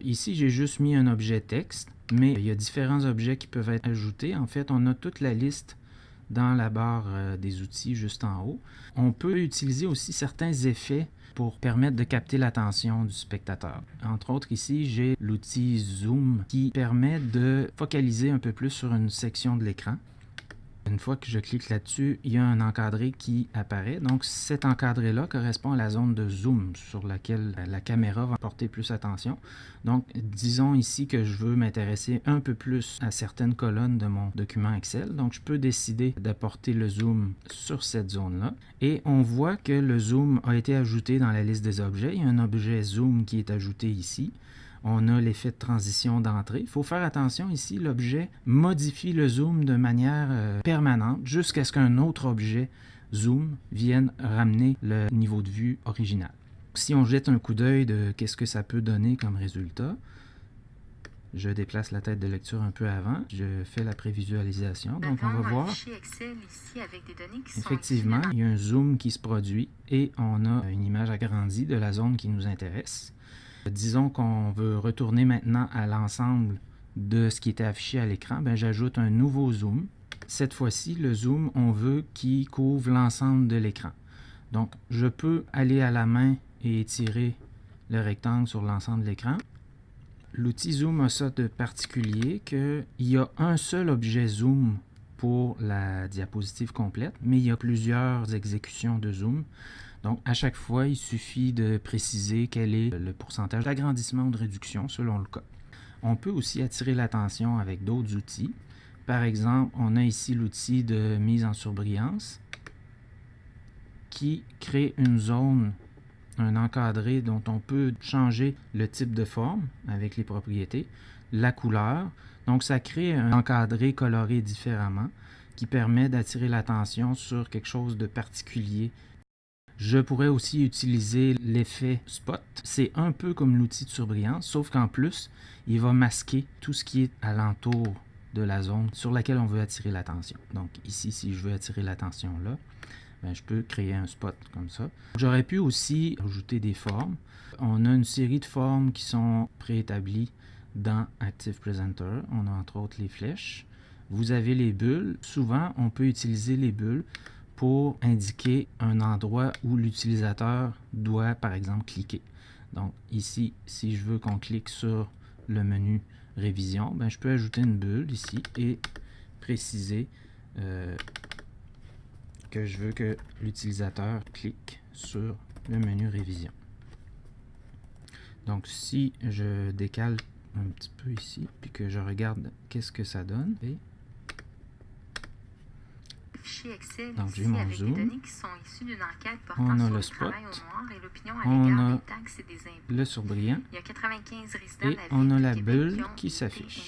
Ici, j'ai juste mis un objet texte, mais il y a différents objets qui peuvent être ajoutés. En fait, on a toute la liste dans la barre des outils juste en haut. On peut utiliser aussi certains effets pour permettre de capter l'attention du spectateur. Entre autres, ici, j'ai l'outil Zoom qui permet de focaliser un peu plus sur une section de l'écran. Une fois que je clique là-dessus, il y a un encadré qui apparaît. Donc, cet encadré-là correspond à la zone de zoom sur laquelle la caméra va porter plus attention. Donc, disons ici que je veux m'intéresser un peu plus à certaines colonnes de mon document Excel. Donc, je peux décider d'apporter le zoom sur cette zone-là. Et on voit que le zoom a été ajouté dans la liste des objets. Il y a un objet zoom qui est ajouté ici. On a l'effet de transition d'entrée. Il faut faire attention ici, l'objet modifie le zoom de manière permanente jusqu'à ce qu'un autre objet zoom vienne ramener le niveau de vue original. Si on jette un coup d'œil de qu'est-ce que ça peut donner comme résultat, je déplace la tête de lecture un peu avant, je fais la prévisualisation, donc on va voir. Effectivement, il y a un zoom qui se produit et on a une image agrandie de la zone qui nous intéresse. Disons qu'on veut retourner maintenant à l'ensemble de ce qui était affiché à l'écran, j'ajoute un nouveau zoom. Cette fois-ci, le zoom, on veut qu'il couvre l'ensemble de l'écran. Donc, je peux aller à la main et étirer le rectangle sur l'ensemble de l'écran. L'outil Zoom a ça de particulier qu'il y a un seul objet zoom pour la diapositive complète, mais il y a plusieurs exécutions de zoom. Donc, à chaque fois, il suffit de préciser quel est le pourcentage d'agrandissement ou de réduction selon le cas. On peut aussi attirer l'attention avec d'autres outils. Par exemple, on a ici l'outil de mise en surbrillance qui crée une zone, un encadré dont on peut changer le type de forme avec les propriétés, la couleur. Donc, ça crée un encadré coloré différemment qui permet d'attirer l'attention sur quelque chose de particulier. Je pourrais aussi utiliser l'effet spot. C'est un peu comme l'outil de surbrillance, sauf qu'en plus, il va masquer tout ce qui est alentour de la zone sur laquelle on veut attirer l'attention. Donc ici, si je veux attirer l'attention là, je peux créer un spot comme ça. J'aurais pu aussi ajouter des formes. On a une série de formes qui sont préétablies dans Active Presenter. On a entre autres les flèches. Vous avez les bulles. Souvent, on peut utiliser les bulles pour indiquer un endroit où l'utilisateur doit, par exemple, cliquer. Donc ici, si je veux qu'on clique sur le menu Révision, je peux ajouter une bulle ici et préciser que je veux que l'utilisateur clique sur le menu Révision. Donc si je décale un petit peu ici, puis que je regarde qu'est-ce que ça donne, et donc j'ai mon zoom, on a le spot, on a le surbrillant et on a la bulle qui s'affiche.